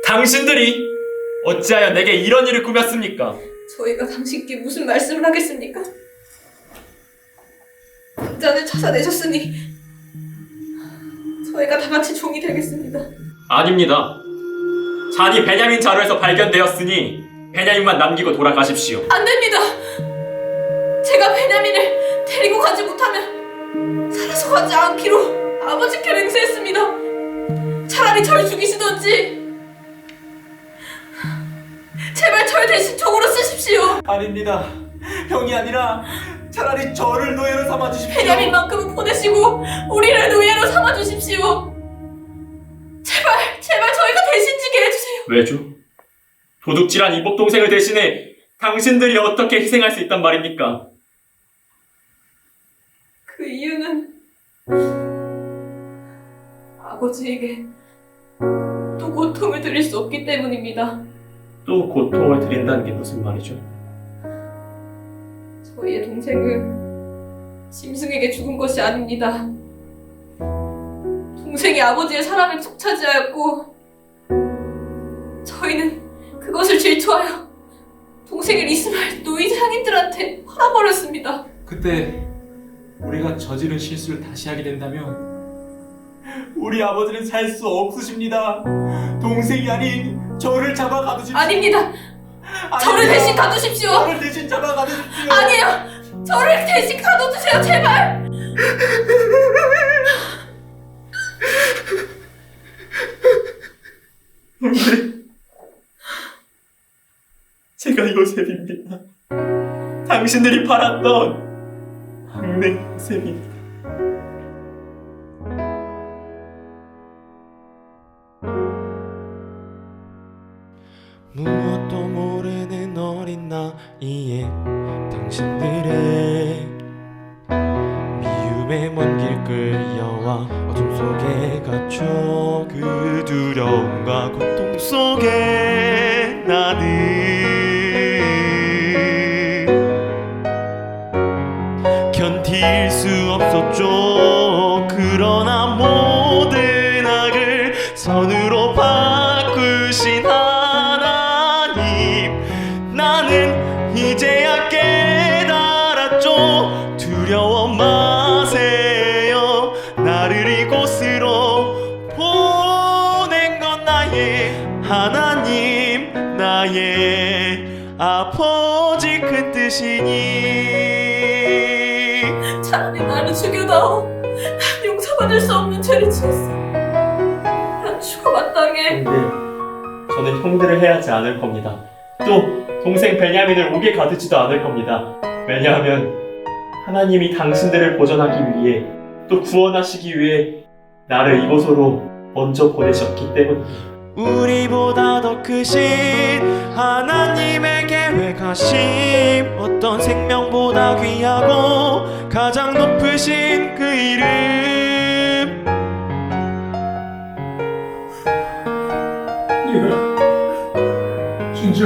당신들이 어찌하여 내게 이런 일을 꾸몄습니까? 저희가 당신께 무슨 말씀을 하겠습니까? 은잔을 찾아내셨으니 저희가 다 같이 종이 되겠습니다. 아닙니다. 잔이 베냐민 자루에서 발견되었으니 베냐민만 남기고 돌아가십시오. 안 됩니다. 제가 베냐민을 데리고 가지 못하면 살아서 가지 않기로 아버지께 맹세했습니다. 차라리 절 죽이시던지 제발 절 대신 종으로 쓰십시오. 아닙니다. 형이 아니라 차라리 저를 노예로 삼아주십시오. 베냐민만큼은 보내시고 우리를 노예로 삼아주십시오. 제발 저희가 대신 지게 해주세요. 왜죠? 도둑질한 이복 동생을 대신해 당신들이 어떻게 희생할 수 있단 말입니까? 그 이유는 아버지에게 또 고통을 드릴 수 없기 때문입니다. 또 고통을 드린다는 게 무슨 말이죠? 저희의 동생은 짐승에게 죽은 것이 아닙니다. 동생이 아버지의 사랑을 촉차지하였고 저희는 그것을 질투하여 동생을 이스마엘 노예 상인들한테 팔아버렸습니다. 그때 우리가 저지른 실수를 다시 하게 된다면 우리 아버지는 살 수 없으십니다. 동생이 아닌 저를 잡아 가두십시오. 아닙니다. 저를 대신 가두십시오. 저를 대신 잡아 가두십시오. 아니에요. 저를 대신 가둬주세요. 제발. 제가 요셉입니다. 당신들이 팔았던 막내 요셉입니다. 무엇도 모르는 어린 나이에 당신들의 미움의 먼 길 끌려와 어둠 속에 갇혀 그 두려움과 고통 속에 나는 견딜 수 없었죠. 그러나 모든 악을 선으로 바꾸신 하나님, 나는 이제야 깨달았죠. 두려워 마세요. 나를 이곳으로 보낸 건 나의 하나님, 나의 아버지 큰 뜻이니. 차라리 나를 죽여다오. 난 용서받을 수 없는 죄를 지었어. 난 죽어 마땅해. 저는 형들을 해하지 않을 겁니다. 또 동생 베냐민을 옥에 가두지도 않을 겁니다. 왜냐하면 하나님이 당신들을 보존하기 위해 또 구원하시기 위해 나를 이곳으로 먼저 보내셨기 때문입니다. 우리보다 더 크신 하나님의 계획하심, 어떤 생명보다 귀하고 가장 높으신 그 이름. 진짜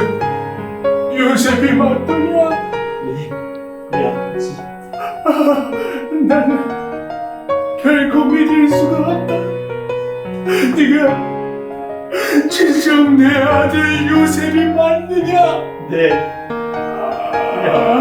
요셉이 맞더냐? 네, 우리 아버지. 나는 결코 믿을 수가 없다. 네가 진정 내 아들 요셉이 맞느냐? 네, 우리 아버지.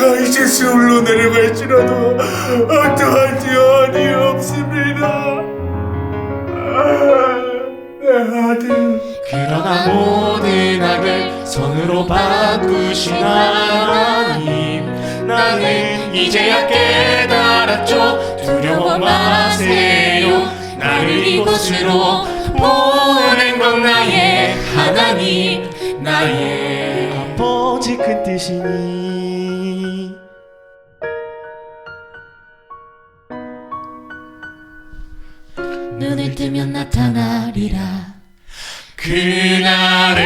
내가 이제 서울로 내려갈지라도 어떠한 여한이 없습니다. 내 아들. 그러나 모든 악을 선으로 바꾸신 하나님, 나는 이제야 깨달았죠. 두려워 마세요. 나를 이곳으로 보낸 건 나의 하나님, 나의 아버지 큰 뜻이니. 눈을 뜨면 나타나리라. 그날에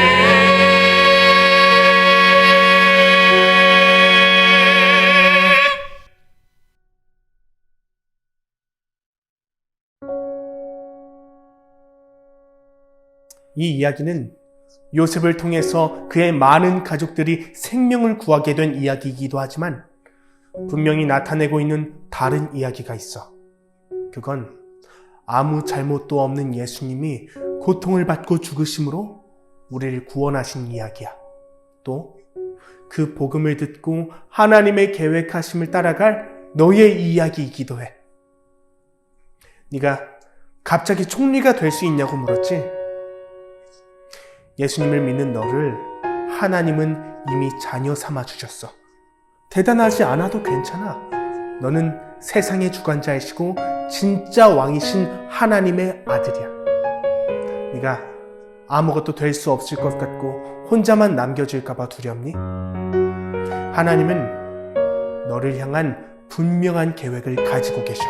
이 이야기는 요셉을 통해서 그의 많은 가족들이 생명을 구하게 된 이야기이기도 하지만 분명히 나타내고 있는 다른 이야기가 있어. 그건 아무 잘못도 없는 예수님이 고통을 받고 죽으심으로 우리를 구원하신 이야기야. 또 그 복음을 듣고 하나님의 계획하심을 따라갈 너의 이야기이기도 해. 네가 갑자기 총리가 될 수 있냐고 물었지? 예수님을 믿는 너를 하나님은 이미 자녀 삼아 주셨어. 대단하지 않아도 괜찮아. 너는 세상의 주관자이시고 진짜 왕이신 하나님의 아들이야. 네가 아무것도 될 수 없을 것 같고 혼자만 남겨질까 봐 두렵니? 하나님은 너를 향한 분명한 계획을 가지고 계셔.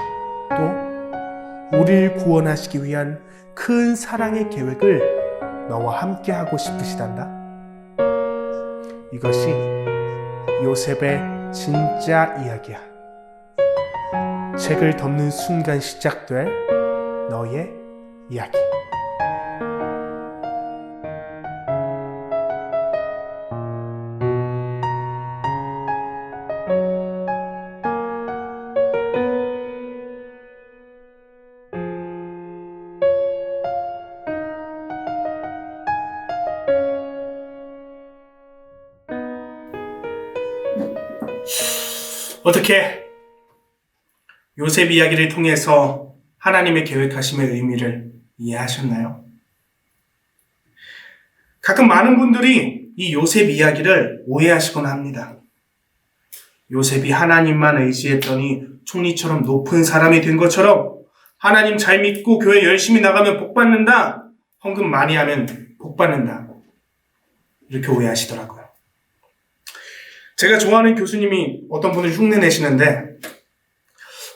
또 우리를 구원하시기 위한 큰 사랑의 계획을 너와 함께 하고 싶으시단다. 이것이 요셉의 진짜 이야기야. 책을 덮는 순간 시작될 너의 이야기. 어떻게 요셉 이야기를 통해서 하나님의 계획하심의 의미를 이해하셨나요? 가끔 많은 분들이 이 요셉 이야기를 오해하시곤 합니다. 요셉이 하나님만 의지했더니 총리처럼 높은 사람이 된 것처럼 하나님 잘 믿고 교회 열심히 나가면 복 받는다, 헌금 많이 하면 복 받는다, 이렇게 오해하시더라고요. 제가 좋아하는 교수님이 어떤 분을 흉내내시는데,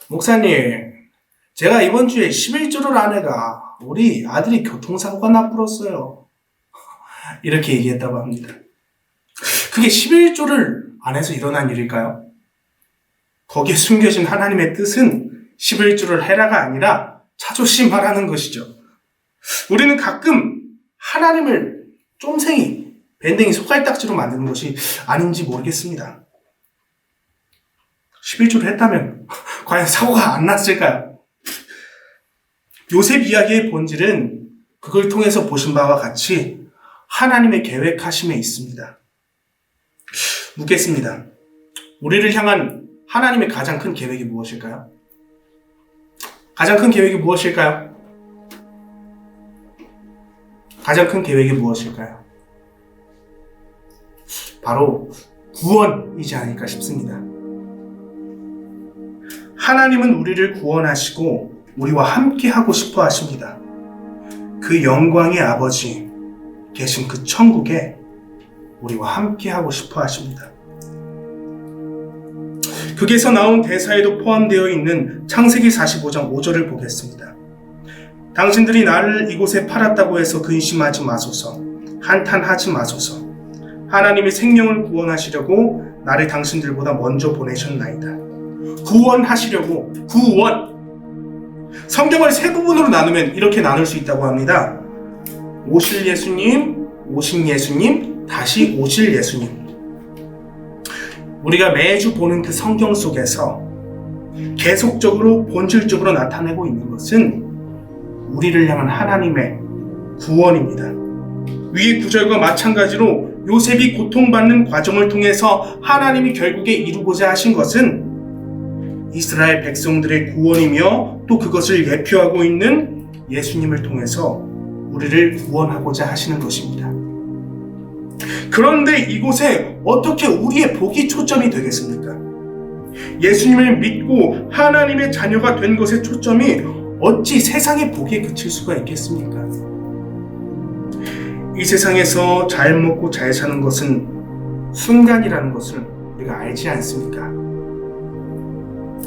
목사님, 제가 이번 주에 11조를 안 해가 우리 아들이 교통사고가 나버렸어요. 이렇게 얘기했다고 합니다. 그게 11조를 안 해서 일어난 일일까요? 거기에 숨겨진 하나님의 뜻은 11조를 해라가 아니라 자존심하라는 것이죠. 우리는 가끔 하나님을 쫌생이, 밴댕이 속갈딱지로 만드는 것이 아닌지 모르겠습니다. 11조를 했다면 과연 사고가 안 났을까요? 요셉 이야기의 본질은 그걸 통해서 보신 바와 같이 하나님의 계획하심에 있습니다. 묻겠습니다. 우리를 향한 하나님의 가장 큰 계획이 무엇일까요? 가장 큰 계획이 무엇일까요? 가장 큰 계획이 무엇일까요? 바로 구원이지 않을까 싶습니다. 하나님은 우리를 구원하시고 우리와 함께 하고 싶어 하십니다. 그 영광의 아버지 계신 그 천국에 우리와 함께 하고 싶어 하십니다. 극에서 나온 대사에도 포함되어 있는 창세기 45장 5절을 보겠습니다. 당신들이 나를 이곳에 팔았다고 해서 근심하지 마소서. 한탄하지 마소서. 하나님이 생명을 구원하시려고 나를 당신들보다 먼저 보내셨나이다. 구원하시려고, 구원. 성경을 세 부분으로 나누면 이렇게 나눌 수 있다고 합니다. 오실 예수님, 오신 예수님, 다시 오실 예수님. 우리가 매주 보는 그 성경 속에서 계속적으로 본질적으로 나타내고 있는 것은 우리를 향한 하나님의 구원입니다. 위의 구절과 마찬가지로 요셉이 고통받는 과정을 통해서 하나님이 결국에 이루고자 하신 것은 이스라엘 백성들의 구원이며 또 그것을 예표하고 있는 예수님을 통해서 우리를 구원하고자 하시는 것입니다. 그런데 이곳에 어떻게 우리의 복이 초점이 되겠습니까? 예수님을 믿고 하나님의 자녀가 된 것의 초점이 어찌 세상의 복에 그칠 수가 있겠습니까? 이 세상에서 잘 먹고 잘 사는 것은 순간이라는 것을 우리가 알지 않습니까?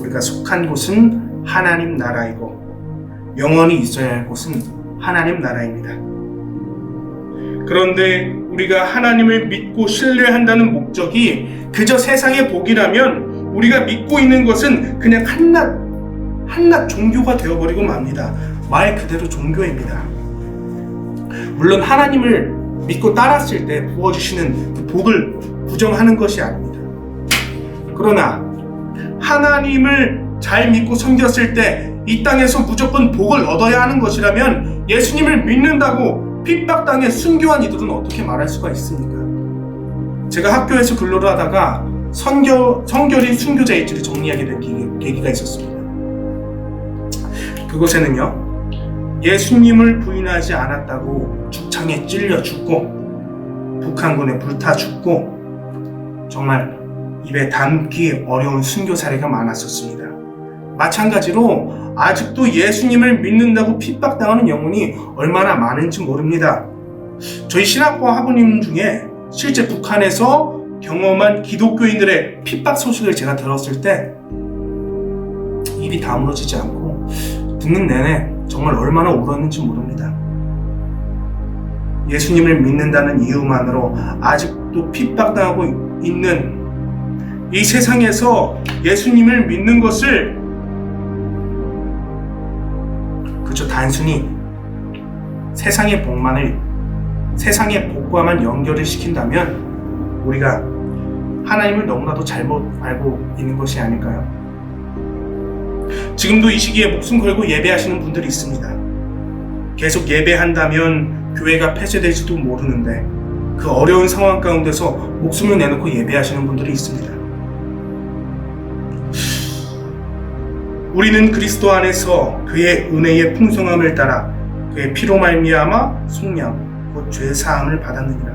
우리가 속한 곳은 하나님 나라이고 영원히 있어야 할 곳은 하나님 나라입니다. 그런데 우리가 하나님을 믿고 신뢰한다는 목적이 그저 세상의 복이라면 우리가 믿고 있는 것은 그냥 한낱 종교가 되어버리고 맙니다. 말 그대로 종교입니다. 물론 하나님을 믿고 따랐을 때 부어주시는 그 복을 부정하는 것이 아닙니다. 그러나 하나님을 잘 믿고 섬겼을 때 이 땅에서 무조건 복을 얻어야 하는 것이라면 예수님을 믿는다고 핍박당해 순교한 이들은 어떻게 말할 수가 있습니까? 제가 학교에서 근로를 하다가 성결이 순교자 일지를 정리하게 된 계기가 있었습니다. 그곳에는요, 예수님을 부인하지 않았다고 죽창에 찔려 죽고 북한군에 불타 죽고 정말 입에 담기 어려운 순교 사례가 많았었습니다. 마찬가지로 아직도 예수님을 믿는다고 핍박당하는 영혼이 얼마나 많은지 모릅니다. 저희 신학과 학우님 중에 실제 북한에서 경험한 기독교인들의 핍박 소식을 제가 들었을 때 입이 다물어지지 않고 듣는 내내 정말 얼마나 울었는지 모릅니다. 예수님을 믿는다는 이유만으로 아직도 핍박당하고 있는 이 세상에서 예수님을 믿는 것을 그저 단순히 세상의 복과만 연결을 시킨다면 우리가 하나님을 너무나도 잘못 알고 있는 것이 아닐까요? 지금도 이 시기에 목숨 걸고 예배하시는 분들이 있습니다. 계속 예배한다면 교회가 폐쇄될지도 모르는데 그 어려운 상황 가운데서 목숨을 내놓고 예배하시는 분들이 있습니다. 우리는 그리스도 안에서 그의 은혜의 풍성함을 따라 그의 피로 말미암아 속량 곧 죄 사함을 받았느니라.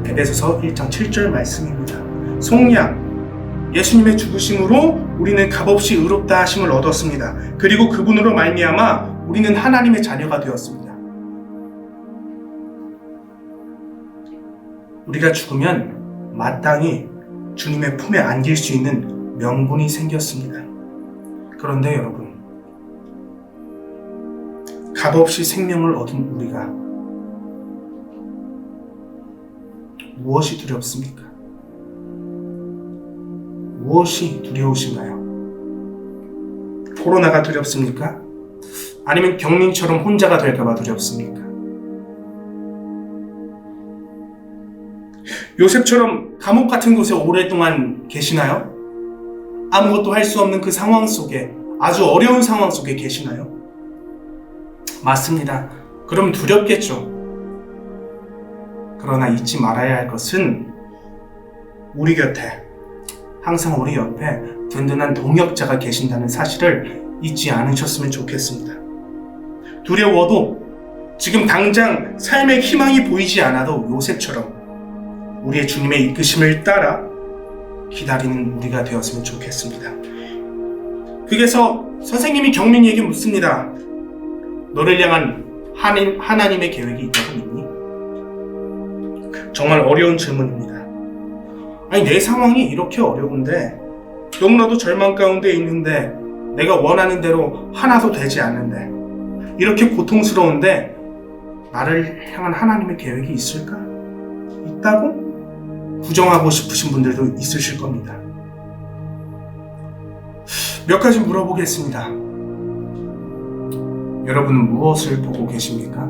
에베소서 1장 7절 말씀입니다. 속량, 예수님의 죽으심으로 우리는 값없이 의롭다 하심을 얻었습니다. 그리고 그분으로 말미암아 우리는 하나님의 자녀가 되었습니다. 우리가 죽으면 마땅히 주님의 품에 안길 수 있는 명분이 생겼습니다. 그런데 여러분, 값없이 생명을 얻은 우리가 무엇이 두렵습니까? 무엇이 두려우신가요? 코로나가 두렵습니까? 아니면 경민처럼 혼자가 될까봐 두렵습니까? 요셉처럼 감옥 같은 곳에 오랫동안 계시나요? 아무것도 할 수 없는 그 상황 속에, 아주 어려운 상황 속에 계시나요? 맞습니다. 그럼 두렵겠죠. 그러나 잊지 말아야 할 것은 우리 곁에, 항상 우리 옆에 든든한 동역자가 계신다는 사실을 잊지 않으셨으면 좋겠습니다. 두려워도 지금 당장 삶의 희망이 보이지 않아도 요셉처럼 우리의 주님의 이끄심을 따라 기다리는 우리가 되었으면 좋겠습니다. 그래서 선생님이 경민이에게 묻습니다. 너를 향한 하나님의 계획이 있다고 믿니? 정말 어려운 질문입니다. 아니, 내 상황이 이렇게 어려운데, 너무나도 절망 가운데 있는데, 내가 원하는 대로 하나도 되지 않는데, 이렇게 고통스러운데 나를 향한 하나님의 계획이 있을까? 있다고? 부정하고 싶으신 분들도 있으실 겁니다. 몇 가지 물어보겠습니다. 여러분은 무엇을 보고 계십니까?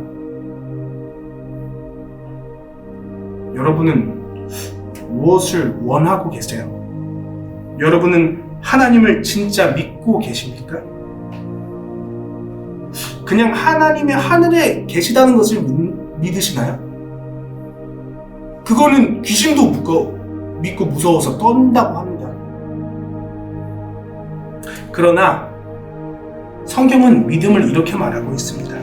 여러분은 무엇을 원하고 계세요? 여러분은 하나님을 진짜 믿고 계십니까? 그냥 하나님의 하늘에 계시다는 것을 믿으시나요? 그거는 귀신도 믿고 무서워서 떤다고 합니다. 그러나 성경은 믿음을 이렇게 말하고 있습니다.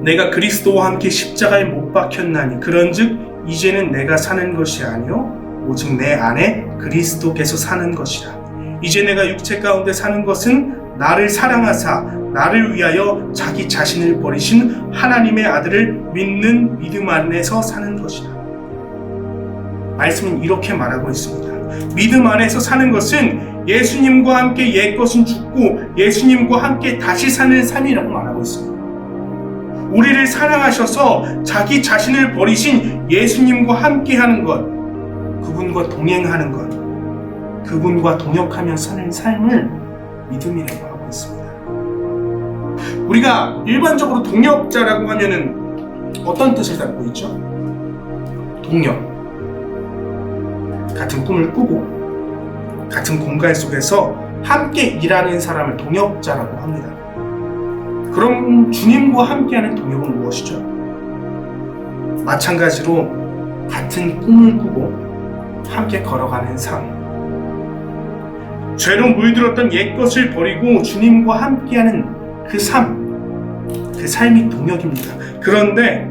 내가 그리스도와 함께 십자가에 못 박혔나니 그런즉 이제는 내가 사는 것이 아니요 오직 내 안에 그리스도께서 사는 것이라. 이제 내가 육체 가운데 사는 것은 나를 사랑하사 나를 위하여 자기 자신을 버리신 하나님의 아들을 믿는 믿음 안에서 사는 것이라. 말씀은 이렇게 말하고 있습니다. 믿음 안에서 사는 것은 예수님과 함께 옛것은 죽고 예수님과 함께 다시 사는 삶이라고 말하고 있습니다. 우리를 사랑하셔서 자기 자신을 버리신 예수님과 함께 하는 것, 그분과 동행하는 것, 그분과 동역하며 사는 삶을 믿음이라고 하고 있습니다. 우리가 일반적으로 동역자라고 하면은 어떤 뜻을 담고 있죠? 동역. 같은 꿈을 꾸고 같은 공간 속에서 함께 일하는 사람을 동역자라고 합니다. 그럼 주님과 함께하는 동역은 무엇이죠? 마찬가지로 같은 꿈을 꾸고 함께 걸어가는 삶. 죄로 물들었던 옛것을 버리고 주님과 함께하는 그 삶, 그 삶이 동역입니다. 그런데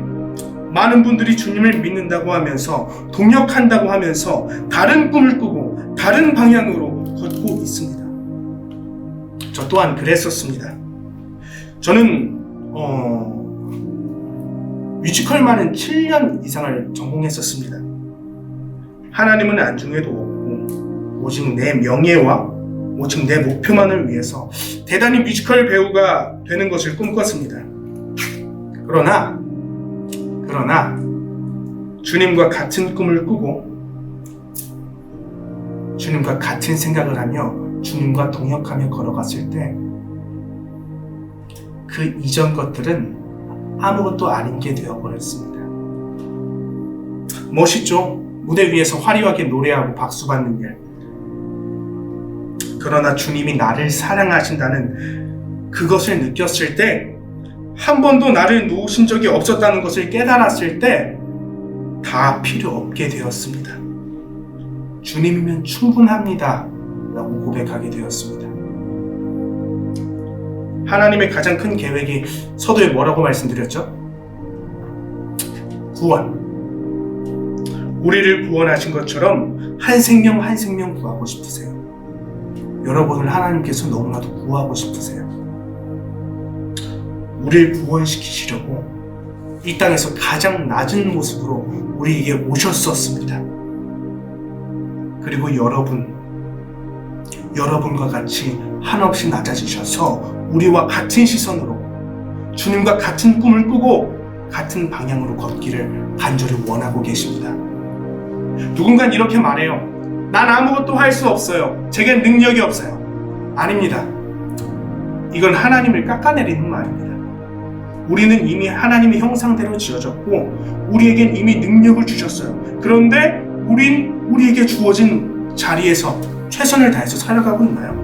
많은 분들이 주님을 믿는다고 하면서 동역한다고 하면서 다른 꿈을 꾸고 다른 방향으로 걷고 있습니다. 저 또한 그랬었습니다. 저는 뮤지컬만은 7년 이상을 전공했었습니다. 하나님은 안중에도 없고 오직 내 명예와 오직 내 목표만을 위해서 대단히 뮤지컬 배우가 되는 것을 꿈꿨습니다. 그러나 주님과 같은 꿈을 꾸고 주님과 같은 생각을 하며 주님과 동역하며 걸어갔을 때 그 이전 것들은 아무것도 아닌 게 되어버렸습니다. 멋있죠? 무대 위에서 화려하게 노래하고 박수받는 일. 그러나 주님이 나를 사랑하신다는 그것을 느꼈을 때, 한 번도 나를 놓으신 적이 없었다는 것을 깨달았을 때 다 필요 없게 되었습니다. 주님이면 충분합니다 라고 고백하게 되었습니다. 하나님의 가장 큰 계획이 서두에 뭐라고 말씀드렸죠? 구원. 우리를 구원하신 것처럼 한 생명 한 생명 구하고 싶으세요. 여러분을 하나님께서 너무나도 구하고 싶으세요. 우리를 구원시키시려고 이 땅에서 가장 낮은 모습으로 우리에게 오셨었습니다. 그리고 여러분과 같이 한없이 낮아지셔서 우리와 같은 시선으로 주님과 같은 꿈을 꾸고 같은 방향으로 걷기를 간절히 원하고 계십니다. 누군가 이렇게 말해요. 난 아무것도 할 수 없어요. 제겐 능력이 없어요. 아닙니다. 이건 하나님을 깎아내리는 말입니다. 우리는 이미 하나님의 형상대로 지어졌고 우리에겐 이미 능력을 주셨어요. 그런데 우리에게 주어진 자리에서 최선을 다해서 살아가고 있나요?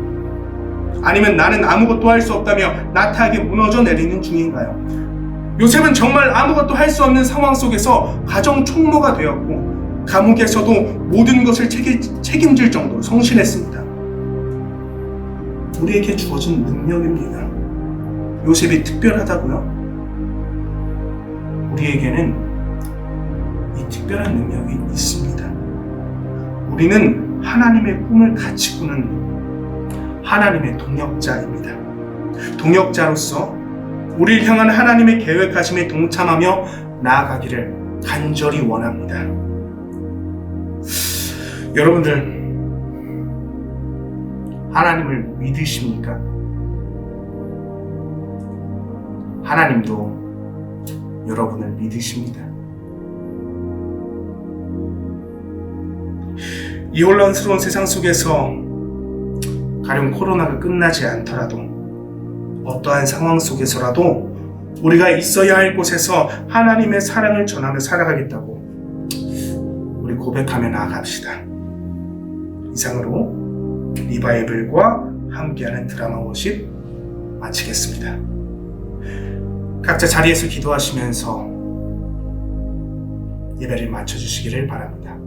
아니면 나는 아무것도 할 수 없다며 나태하게 무너져 내리는 중인가요? 요셉은 정말 아무것도 할 수 없는 상황 속에서 가정 총무가 되었고 감옥에서도 모든 것을 책임질 정도로 성실했습니다. 우리에게 주어진 능력입니다. 요셉이 특별하다고요? 우리에게는 이 특별한 능력이 있습니다. 우리는 하나님의 꿈을 같이 꾸는 하나님의 동역자입니다. 동역자로서 우리를 향한 하나님의 계획하심에 동참하며 나아가기를 간절히 원합니다. 여러분들, 하나님을 믿으십니까? 하나님도 여러분을 믿으십니다. 이 혼란스러운 세상 속에서 가령 코로나가 끝나지 않더라도 어떠한 상황 속에서라도 우리가 있어야 할 곳에서 하나님의 사랑을 전하며 살아가겠다고 우리 고백하며 나아갑시다. 이상으로 리바이블과 함께하는 드라마 워십 마치겠습니다. 각자 자리에서 기도하시면서 예배를 마쳐주시기를 바랍니다.